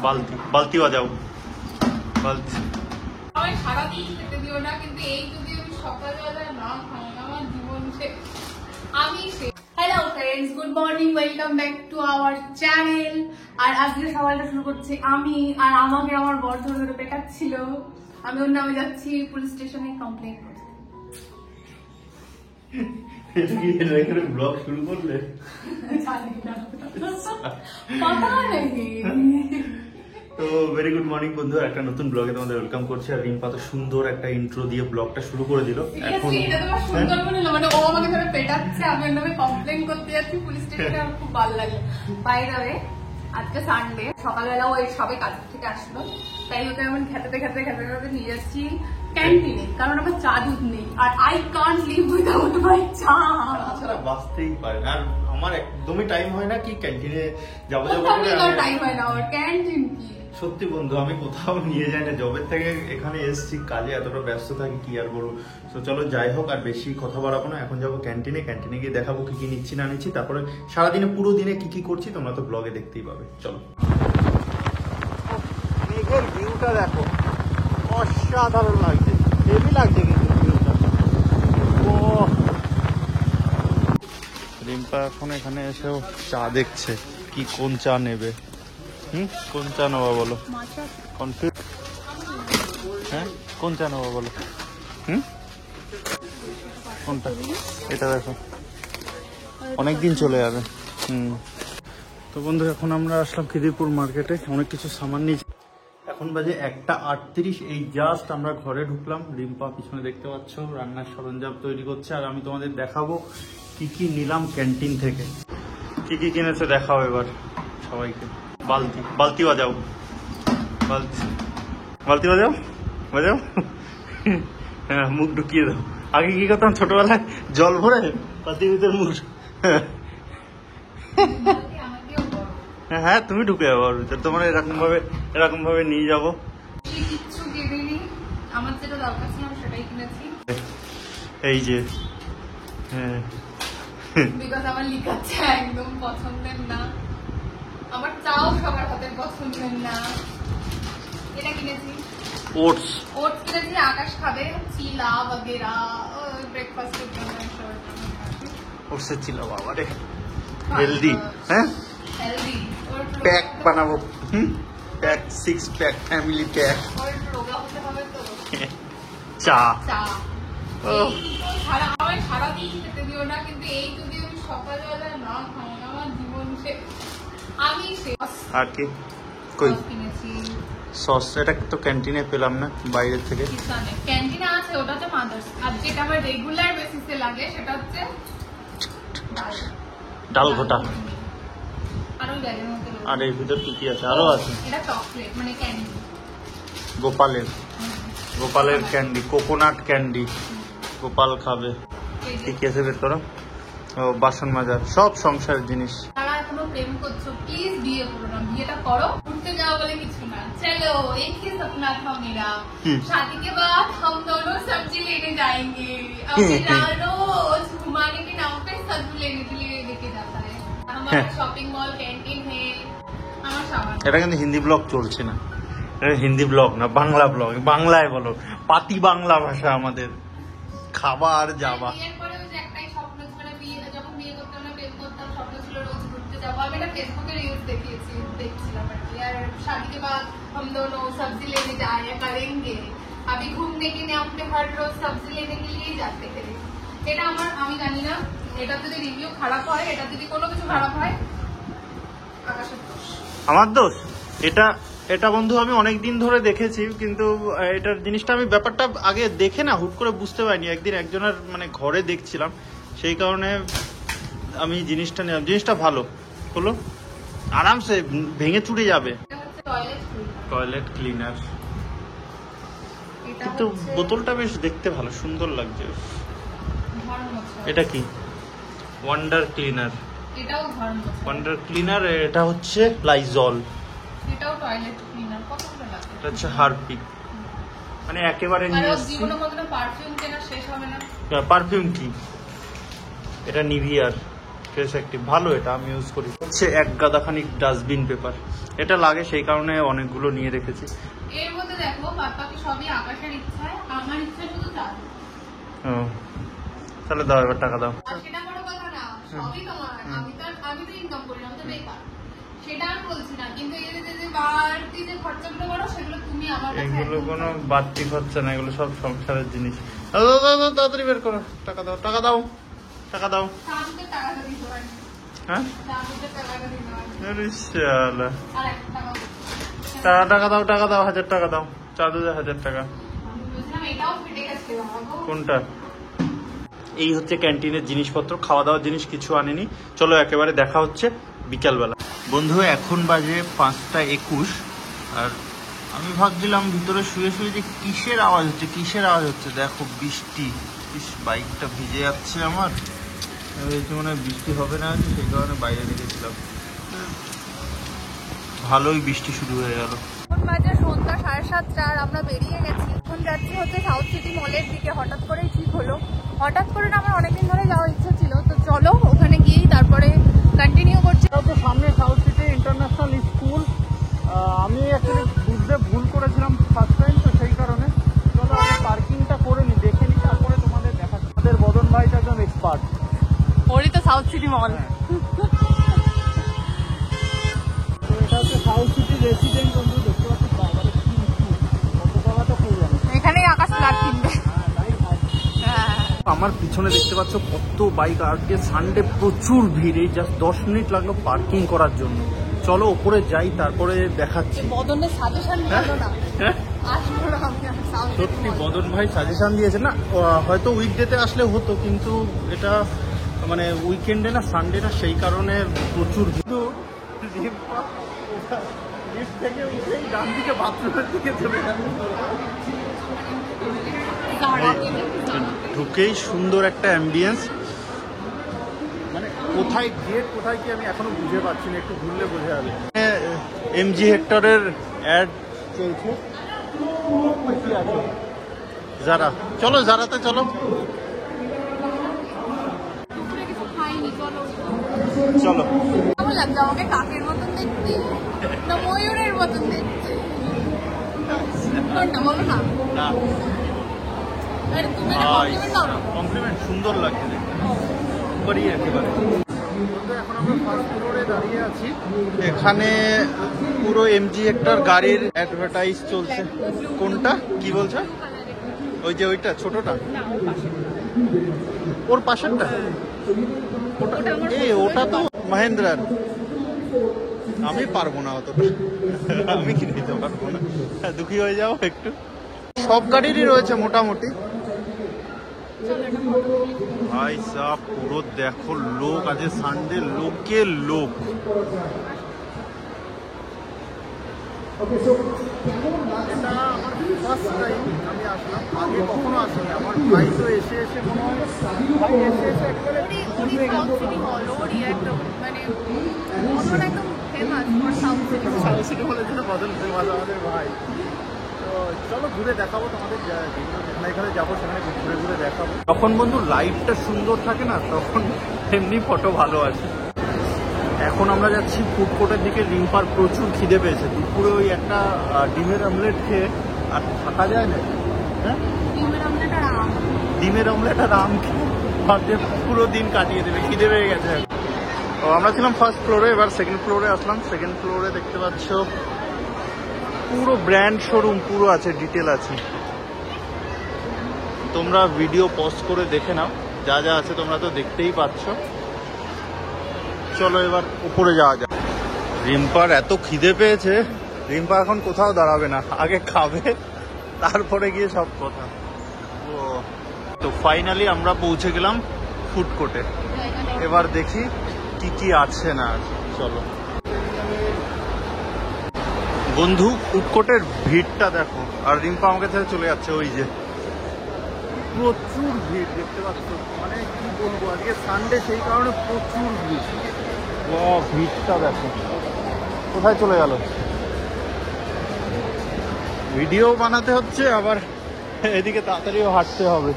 বালতি বালতি বাজাও বালতি। আমি সারাদিন খেতে দিও না, কিন্তু এই যদি আমি সকালবেলা না খাই আমার জীবন শেষ। আমি শেষ। Hello friends, good morning, welcome back to our channel. আর আজকে সকালটা শুরু করছি আমি, আর আমাকে আমার বর ধরে ধরে পেটাচ্ছিল। আমি ওর নামে যাচ্ছি পুলিশ স্টেশনে কমপ্লেন করতে। ব্লগ শুরু করলে তো ভেরি গুড মর্নিং বন্ধু, একটা নতুন ব্লগে তোমাদের ওয়েলকাম করছি। আর রিম্পা তো সুন্দর একটা ইন্ট্রো দিয়ে ব্লগটা শুরু করে দিল। এখন এটা তোমার সুন্দর মনে হলো, মানে ও আমাকে ধরে পেটাচ্ছে, আমি ওর নামে কমপ্লেন করতে যাচ্ছি পুলিশ স্টেশনে। আমার খুব ভালো লাগে। বাই দ্য ওয়ে, আজকে সানডে, সকালবেলা ওই সবে কাজ থেকে আসলো, তাই ওকে আমি খেতে খেতে নিয়ে যাচ্ছি ক্যান্টিনে, কারণ আমার চা দুধ নেই আর I can't live without my cha. তাছাড়া বাঁচতেই পারে না, আর আমার একদমই টাইম হয় না কি ক্যান্টিনে যাবো টাইম হয় না আমার। ক্যান্টিন কি সত্যি বন্ধু, আমি কোথাও নিয়ে যাই না, জবের থেকে এখানে এসেছি, কাজে এতটা ব্যস্ত থাকি কি আর বলবো। তো চলো যাই হোক, আর বেশি কথা বাড়াবো না, এখন যাবো ক্যান্টিনে গিয়ে দেখাবো কি কি নিচ্ছি না নিচ্ছি, তারপরে সারাদিনে পুরো দিনে কি কি করছি তোমরা তো ব্লগে দেখতেই পাবে। চলো। মেঘের ভিউটা দেখো, অসাধারণ লাগছে, হেভি লাগছে কিন্তু ভিউটা। ও রিম্পা এখন এখানে এসেও চা দেখছে, কি কোন চা নেবে। কোন চা নেওয়া বলো? কনফিউজ। হ্যাঁ, কোন চা নেওয়া বলো? কোনটা? এটা দেখো, অনেকদিন চলে যাবে। তো বন্ধু, এখন আমরা আসলাম খিদিরপুর মার্কেটে, অনেক কিছু সামান নিয়েছি। এখন বাজে 1:38, এই জাস্ট আমরা ঘরে ঢুকলাম। রিম্পা পিছনে দেখতে পাচ্ছ রান্নার সরঞ্জাম তৈরি করছে, আর আমি তোমাদের দেখাবো কি কি নিলাম ক্যান্টিন থেকে। কি কি কিনেছে দেখাও এবার সবাইকে। বালতি বালতি বাজাও বালতি বালতি বাজাও বাজাও। হ্যাঁ, মুখ ঢুকিয়ে দাও। আগে কি করতাম ছোটবেলায়, জল ভরে বালতির ভিতরে মুখ। হ্যাঁ, তুমি ঢুকে যাবো ওর ভিতরে, তোমার এরকম ভাবে নিয়ে যাবো। কিচ্ছু কিনিনি, আমার যেটা দরকার ছিল আমি সেটাই কিনেছি। এই যে হ্যাঁ, বিকজ আমার লিকা চা একদম পছন্দের না, আমার চাও সবার হাতের পছন্দের না। এটা কিনেছি ওটস কিনেছি, আকাশ খাবে, চিলা বগেরা ব্রেকফাস্টের জন্য। ওটসের চিলা, বাবা রে হেলদি। হ্যাঁ, হেলদি প্যাক বানাবো। Pack 6 pack family pack. রোগা হতে হবে তো। চা আমার সারাদিন খেতে দিও না, কিন্তু এই যদি আমি সকালবেলা না খাই আমার জীবন শেষ। আমি শেষ। আর কি কই কিনেছি সস, এটা তো ক্যান্টিনে পেলাম না, বাইরের থেকে। ক্যান্টিনে আছে, ওটা তো মাদার্স। আর যেটা আমার রেগুলার বেসিসে লাগে সেটা হচ্ছে ডাল ঘোটা। আর ওই ব্যাগের মধ্যে, আর এর ভিতর কি কি আছে? আরো আছে এটা চকলেট, মানে ক্যান্ডি, গোপালের ক্যান্ডি, কোকোনাট ক্যান্ডি। গোপাল খাবে। কি কি আছে বের করো? ও, বাসন মাজার, সব সংসারের জিনিস। তারা এখনো প্রেম করছো, প্লিজ বিয়ে করো না। বিয়েটা করো, ঘুরতে যাওয়া বলে কিছু না। চলো, एक ही सपना था मेरा, शादी के बाद हम दोनों सब्जी लेने जाएंगे। रोज घुमाने के नाम पे सब्जी लेने के लिए लेके जाता है। हमारा शॉपिंग मॉल कैंटीन है। আমার সামান। এটা কিন্তু হিন্দি ব্লগ চলছে না, এটা হিন্দি ব্লগ না, বাংলা ব্লগ। বাংলায় বলো, পাতি বাংলা ভাষা আমাদের। খাবার যাবা। বিয়ের পরে ওই যে একটাই স্বপ্ন ছিল, মানে যখন বিয়ে করতাম না, প্রেম করতাম, স্বপ্ন ছিল রোজ ঘুরতে যাবো। আমি এটা ফেসবুকে রিলস দেখছিলাম আর কি। আর शादी के बाद हम दोनों सब्जी लेने जाया करेंगे, अभी घूमने के नाम पे हर रोज सब्जी लेने के लिए जाते थे। এটা আমি জানি না, এটা যদি রিভিউ খারাপ হয়, এটা যদি কোনো কিছু খারাপ হয়, আকাশের দোষ, আমার দোষ। এটা বন্ধু আমি অনেক দিন ধরে দেখেছি, কিন্তু এটার জিনিসটা আমি ব্যাপারটা আগে দেখে না হুট করে বুঝতে পারিনি। একদিন একজনের মানে ঘরে দেখছিলাম, সেই কারণে আমি জিনিসটা নিলাম। জিনিসটা ভালো হলো, আরামসে ভেঙে চুরে যাবে। টয়লেট ক্লিনার, কিন্তু বোতলটা বেশ দেখতে ভালো, সুন্দর লাগছে। এটা কি? Wonder cleaner. এটাও ঘর মোছা। Wonder cleaner. এটা হচ্ছে লাইজল। এটাও টয়লেট ক্লিনার। কতগুলো লাগে? এটা হচ্ছে হারপিক, মানে একেবারে নিয়ে এসেছি। জীবনে কতটা পারফিউম কেনা শেষ হবে না। পারফিউম কি? এটা নিভিয়ার ফেস অ্যাক্টিভ ভালো, এটা আমি ইউজ করি। হচ্ছে এক গাদাখানিক ডাস্টবিন পেপার, এটা লাগে সেই কারণে অনেকগুলো নিয়ে রেখেছি। এর মধ্যে দেখো বাদবাকি সবই আকাশের ইচ্ছায়, আমার ইচ্ছা শুধু চাল। ও তাহলে দাও, এবার টাকা দাও। আর সেটা বড় কথা না, সবই তোমার। আমি তো ইনকাম করি না, আমি তো বেকার, সেটা আমি বলছি না। কিন্তু এই যে বাড়তি যে খরচাগুলো করো সেগুলো তুমি আমার কাছে। এগুলো কোনো বাড়তি খরচা না, এগুলো সব সংসারের জিনিস। দাও দাও দাও, তাড়াতাড়ি বের করো, টাকা দাও, টাকা দাও, টাকা দাও। সামনে টাকাটা দিতে পারি, হ্যাঁ সামনে টাকাটা দিতে পারি। আরে শালা, আর একটা টাকা টাকা দাও, টাকা দাও, 1000 টাকা দাও, 4000 টাকা। বুঝলাম, এটাও ফেটে গেছে বাবা গো। কোনটা? এই হচ্ছে ক্যান্টিনের জিনিসপত্র, খাওয়া দাওয়ার জিনিস কিছু আনেনি। চলো একেবারে দেখা হচ্ছে বিকালবেলা। বন্ধু এখন বাজে 5টা 21, আর আমি ভাবছিলাম ভিতরে শুয়ে শুয়ে যে কিসের আওয়াজ হচ্ছে, কিসের আওয়াজ হচ্ছে। দেখো বৃষ্টি, বাইকটা ভিজে যাচ্ছে আমার। মনে হয় বৃষ্টি হবে না, সেই কারণে বাইরে রেখেছিলাম। ভালোই বৃষ্টি শুরু হয়ে গেল। এখন বাজে সন্ধ্যা 7:30, আর আমরা বেরিয়ে গেছি। এখন যাচ্ছি হচ্ছে সাউথ সিটি মলের দিকে। হঠাৎ করেই ঠিক হলো, হঠাৎ করে না, আমার অনেকদিন ধরে যাওয়ার ইচ্ছা ছিল। তো চলো ওখানে গিয়েই তারপরে কন্টিনিউ করছি। তো সামনে সাউথ সিটি ইন্টারন্যাশনাল স্কুল। আমি অ্যাকচুয়ালি বুঝতে ভুল করেছিলাম ফার্স্ট টাইম, তো সেই কারণে চলো আগে পার্কিংটা করে নি, দেখে নি, তারপরে তোমাদের দেখাচ্ছি। আমাদের বদন ভাইটা একদম এক্সপার্ট। ওরই তো সাউথ সিটি মল। তো এটা হচ্ছে সাউথ সিটি রেসিডেন্ট। বন্ধু দেখতে পাচ্ছি বাবারে কত জায়গা তো খুব জানো, এখানেই আকাশ ফ্ল্যাট কিনবে। হ্যাঁ, আমার পিছনে দেখতে পাচ্ছ কত বাইক। আজকে সানডে প্রচুর ভিড়, এই জাস্ট 10 মিনিট লাগলো পার্কিং করার জন্য। চলো ওপরে যাই, তারপরে দেখাচ্ছি। বদনের সাজেশন ভালো না, হ্যাঁ আসবো না আমি আর সাউথ সিটি সত্যি মল। বদন ভাই সাজেশন দিয়েছে না, হয়তো উইকডেতে আসলে হতো, কিন্তু এটা মানে উইকেন্ডে না, সানডে না, সেই কারণে প্রচুর ভিড়। লিফট থেকে উঠেই ডান দিকে বাথরুমের দিকে চলে গেল। ঢুকেই সুন্দর একটা অ্যাম্বিয়েন্স, মানে কোথায় গেট কোথায় কি আমি এখনো বুঝে পাচ্ছি না, একটু ঘুরলে বোঝা যাবে। এমজি হেক্টরের অ্যাড চলছে। কি আছে? যারা, চলো যারাতে চলো। কিছু খাইনি, চলো। চলো কেমন লাগছে আমাকে? কাকের মতন দেখতে না ময়ূরের মতন দেখতে? কোনটা বলো না? না আরে তুমি একটা কমপ্লিমেন্ট দাও না। কমপ্লিমেন্ট, সুন্দর লাগছে দেখতে, বাড়িয়ে একেবারে। এখন আমরা ফার্স্ট ফ্লোরে দাঁড়িয়ে আছি। এখানে পুরো এমজি একটা গাড়ির অ্যাডভার্টাইজ চলছে। কোনটা কি বলছো? ওই যে ওইটা ছোটটা, ওর পাশেরটা, ওটা তো মহেন্দ্রার। আমি পারবো না অতটা, আমি কিনে দিতে পারবো না, দুঃখী হয়ে যাও একটু। সব গাড়িরই রয়েছে মোটামুটি। ভাই সাহ পুরো দেখো লোক, আজ সানডে, লোকে লোক। এটা আমার ফার্স্ট টাইম আমি আসলাম, আগে কখনো আসিনি। আমার ভাই তো এসে এসে মনে হয় ভাই এসে এসে একবারে সাউথ সিটি মল ওরই একদম, মানে ওর একদম famous for south city mall. South city বলে যেন বদল ফেমাস আমাদের ভাই। তো চলো ঘুরে দেখাবো তোমাদের, যেখানে এখানে যাবো সেখানে ঘুরে ঘুরে দেখাবো। তখন বন্ধু লাইটটা সুন্দর থাকে না, তখন এমনি ফটো ভালো আসে। এখন আমরা যাচ্ছি ফুড কোর্টের দিকে। রিম্পার প্রচুর খিদে পেয়েছে, দুপুরে ওই একটা ডিমের অমলেট খেয়ে আর থাকা যায় না। হ্যাঁ ডিমের অমলেট আর আম। ডিমের অমলেট আর আম খেয়ে ভাবছে পুরো দিন কাটিয়ে দেবে, খিদে পেয়ে গেছে। তো আমরা ছিলাম ফার্স্ট ফ্লোরে, এবার সেকেন্ড ফ্লোরে আসলাম। সেকেন্ড ফ্লোরে দেখতে পাচ্ছ পুরো ব্র্যান্ড শোরুম পুরো আছে, ডিটেল আছে। তোমরা ভিডিও পজ করে দেখে নাও, যা যা আছে তোমরা তো দেখতেই পাচ্ছ। চলো এবার উপরে যাওয়া যাক। রিম্পার এত খিদে পেয়েছে, রিম্পা এখন কোথাও দাঁড়াবে না, আগে খাবে তারপরে গিয়ে সব কথা। তো ফাইনালি আমরা পৌঁছে গেলাম ফুড কোর্টে। এবার দেখি কি কি আছে না আছে। চলো বন্ধু, ফুড কোর্টের ভিড়টা দেখো, আর রিম্পা আমাকে ছেড়ে চলে যাচ্ছে। ওই যে প্রচুর ভিড় দেখতে পাচ্ছ, মানে কি বলবো, আজকে সানডে সেই কারণে প্রচুর ভিড়। ভিড়টা দেখো, কোথায় চলে গেল। ভিডিও বানাতে হচ্ছে, আবার এদিকে তাড়াতাড়িও হাঁটতে হবে।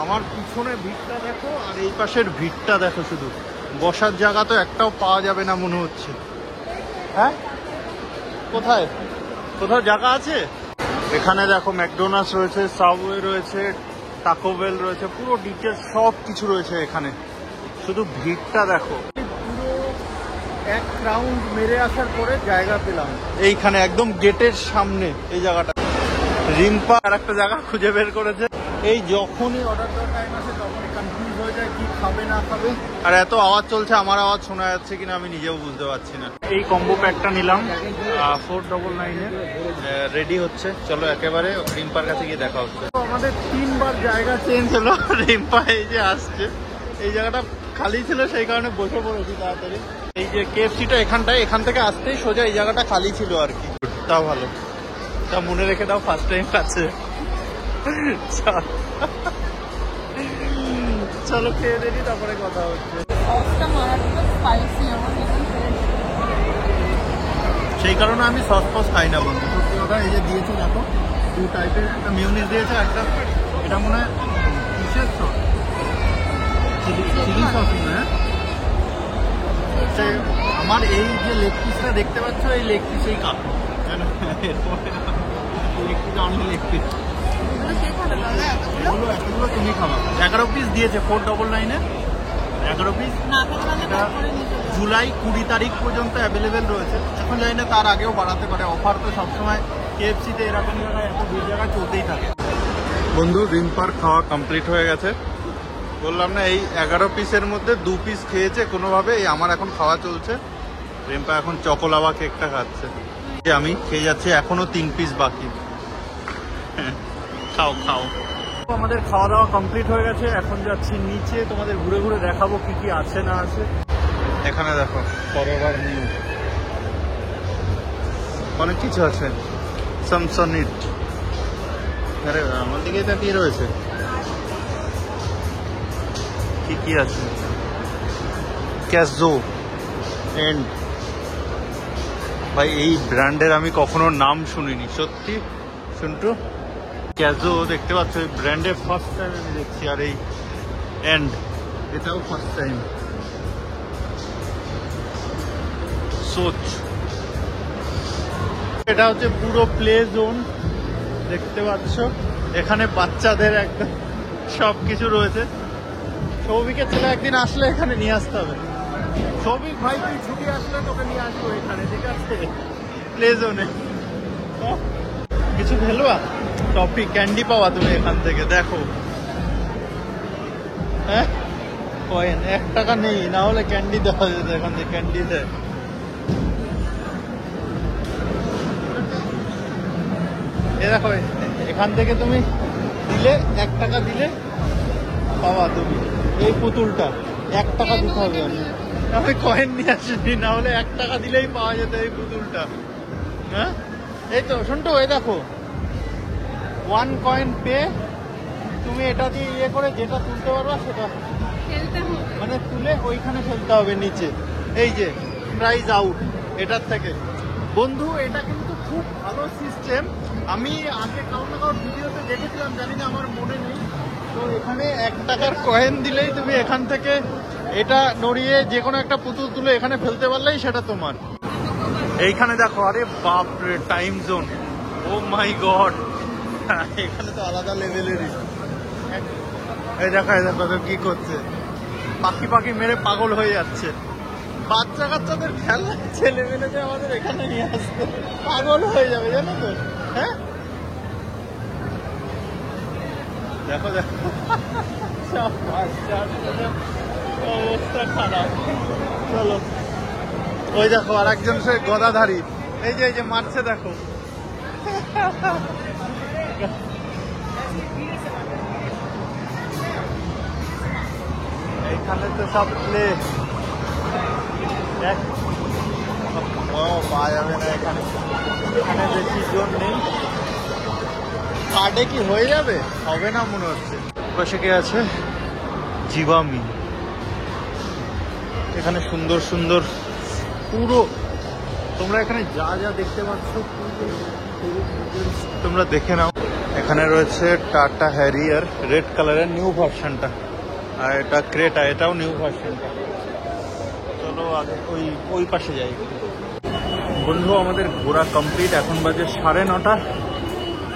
আমার পিছনে ভিড়টা দেখো আর এই পাশের ভিড়টা দেখো, শুধু বসার জায়গা তো একটাও পাওয়া যাবে না মনে হচ্ছে। হ্যাঁ, কোথায় কোথাও জায়গা আছে? এখানে দেখো ম্যাকডোনাল্ডস রয়েছে, সাবওয়ে রয়েছে, টাকো বেল রয়েছে, পুরো ডিটেলস সব কিছু রয়েছে এখানে। শুধু ভিড়টা দেখো। পুরো এক রাউন্ড মেরে আসার পরে জায়গা পেলাম এইখানে, একদম গেটের সামনে এই জায়গাটা। রিম্পা আর একটা জায়গা খুঁজে বের করেছে। এই যখনই অর্ডার দেওয়ার টাইম আসে তখনই কনফিউজ হয়ে যায় কি খাবে না খাবে। আর এত আওয়াজ চলছে, আমার আওয়াজ শোনা যাচ্ছে কিনা আমি নিজেও বুঝতে পারছি না। এই কম্বো প্যাকটা নিলাম 499 রেডি হচ্ছে। চলো একেবারে রিম্পার কাছে গিয়ে দেখা হচ্ছে। আমাদের 3 বার জায়গা চেঞ্জ হলো। রিম্পা এই যে আসছে, এই জায়গাটা খালি ছিল সেই কারণে বসে পড়েছি তাড়াতাড়ি। এই যে কেএফসিটা এখানটায়, এখান থেকে আসতেই সোজা এই জায়গাটা খালি ছিল আর কি। তাও ভালো, তা মনে রেখে দাও ফার্স্ট টাইম আছে। চলো খেয়ে দেখি তারপরে কথা হচ্ছে। সেই কারণে আমি সস ফস খাই না বন্ধু, সত্যি কথা। এই যে দিয়েছে দেখো 2 টাইপের, একটা মিউনিস দিয়েছে, একটা এটা মনে হয় কিসের সস, চিলি সস মনে হয়। আমার এই যে লেগ পিসটা দেখতে পাচ্ছ, এই লেগ পিসেই কাটো, leg piece only leg piece. এগুলো তুমি খাবা। 11 পিস দিয়েছে 499-এ 11 পিস। এটা জুলাই 20 তারিখ পর্যন্ত অ্যাভেলেবেল রয়েছে। এখন জানি না তার আগেও বাড়াতে পারে, অফার তো সবসময় কেএফসিতে এরকম জায়গায় এত ভিড় জায়গায় চলতেই থাকে। বন্ধু রিম্পার খাওয়া কমপ্লিট হয়ে গেছে। বললাম না, এই 11 পিসের মধ্যে 2 পিস খেয়েছে কোনোভাবে। এই আমার এখন খাওয়া চলছে। রিম্পা এখন চকোলাভা কেকটা খাচ্ছে, আমি খেয়ে যাচ্ছি। এখনো 3 পিস বাকি। খাও খাও। আমাদের খাওয়া দাওয়া কমপ্লিট হয়ে গেছে। এখন যাচ্ছি নিচে, তোমাদের ঘুরে ঘুরে দেখাবো কি কি আছে না আছে। এখানে দেখো ফরএভার নিউ অনেক কিছু আছে। স্যামসনিট, আরে আমার দিকে তাকিয়ে রয়েছে। কি কি আছে? ক্যাজো এন্ড, ভাই এই ব্র্যান্ডের আমি কখনো নাম শুনিনি সত্যি। শুনটু ক্যাজো দেখতে পাচ্ছ, এই ব্র্যান্ডে ফার্স্ট টাইম আমি দেখছি। আর এই এন্ড, এটাও ফার্স্ট টাইম। সোচ, এটা হচ্ছে পুরো প্লে জোন দেখতে পাচ্ছ। এখানে বাচ্চাদের একদম সব কিছু রয়েছে। সৌভিকের ছেলে একদিন আসলে এখানে নিয়ে আসতে হবে। সৌভিক ভাই তুই ছুটি আসলে তোকে নিয়ে আসবো এখানে, ঠিক আছে? প্লে জোনে কিছু খেলবা, টপি ক্যান্ডি পাওয়া তুমি এখান থেকে দেখো। হ্যাঁ, কয়েন 1 টাকা নেই, না হলে ক্যান্ডি দেওয়া যেত। এখান থেকে ক্যান্ডি দেয়। এ দেখো, এখান থেকে তুমি দিলে 1 টাকা দিলে পাওয়া তুমি এই পুতুলটা। 1 টাকা দিতে হবে। আমি কয়েন নিয়ে আসিনি, না হলে 1 টাকা দিলেই পাওয়া যেত এই পুতুলটা। হ্যাঁ, এই তো শুনতো, এই দেখো 1 কয়েন পে, তুমি এটা দিয়ে ইয়ে করে যেটা তুলতে পারবা সেটা মানে তুলে ওইখানে ফেলতে হবে নিচে। এই যে প্রাইজ আউট এটার থেকে। বন্ধু এটা কিন্তু খুব ভালো সিস্টেম। আমি আগে কারোর না কারোর ভিডিওতে দেখেছিলাম, জানি না আমার মনে নেই। তো এখানে 1 টাকার কয়েন দিলেই তুমি এখান থেকে এটা নড়িয়ে যে কোনো একটা পুতুল তুলে এখানে ফেলতে পারলেই সেটা তোমার। এইখানে দেখো, আরে বাপরে টাইম জোন, ও মাই গড, এখানে তো আলাদা লেভেলেরই। এই দেখো, এই দেখো কি করছে, পাখি পাখি মেরে পাগল হয়ে যাচ্ছে। বাচ্চা কাচ্চাদের খেলা, ছেলে মেয়েদের আমাদের এখানে নিয়ে আসতে পাগল হয়ে যাবে, জানো তো? হ্যাঁ, দেখো দেখো সব বাচ্চাদের অবস্থা খারাপ। চলো, ওই দেখো আর একজন সে গদাধারী, এই যে মারছে দেখো। এইখানে তো সব প্লে পাওয়া যাবে না এখানে। এখানে বেশি জোর নেই। কার্ডে কি হয়ে যাবে? হবে না মনে হচ্ছে। পাশে কে আছে? জিবামি। এখানে সুন্দর সুন্দর পুরো, তোমরা এখানে যা যা দেখতে পাচ্ছ পুরো তোমরা দেখে নাও। এখানে রয়েছে টাটা হ্যারিয়ার রেড কালারের নিউ ভার্সনটা, আর এটা ক্রেটা, এটাও নিউ ভার্সনটা। চলো আগে ওই পাশে যাই। বন্ধু আমাদের ঘোরা কমপ্লিট, এখন বাজে 9:30।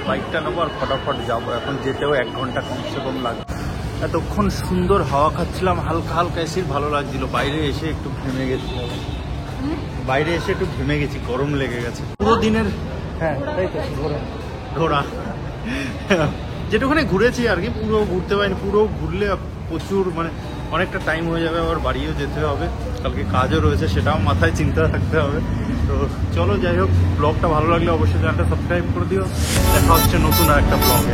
বাইকটা নেবো আর ফটাফট যাবো। এখন যেতেও 1 ঘন্টা কমসে কম লাগবে। এতক্ষণ সুন্দর হাওয়া খাচ্ছিলাম, হালকা হালকা এসির ভালো লাগছিল। বাইরে এসে একটু ঘেমে গেছি, গরম লেগে গেছে পুরো দিনের। হ্যাঁ তাই তো, ঘোরা যেটুখানে ঘুরেছি আর কি, পুরো ঘুরতে পারিনি। পুরো ঘুরলে প্রচুর মানে অনেকটা টাইম হয়ে যাবে, আবার বাড়িও যেতে হবে, কালকে কাজও রয়েছে, সেটাও মাথায় চিন্তা রাখতে হবে। তো চলো যাই হোক, ব্লগটা ভালো লাগলে অবশ্যই চ্যানেলটা সাবস্ক্রাইব করে দিও। দেখা হচ্ছে নতুন আর একটা ব্লগে।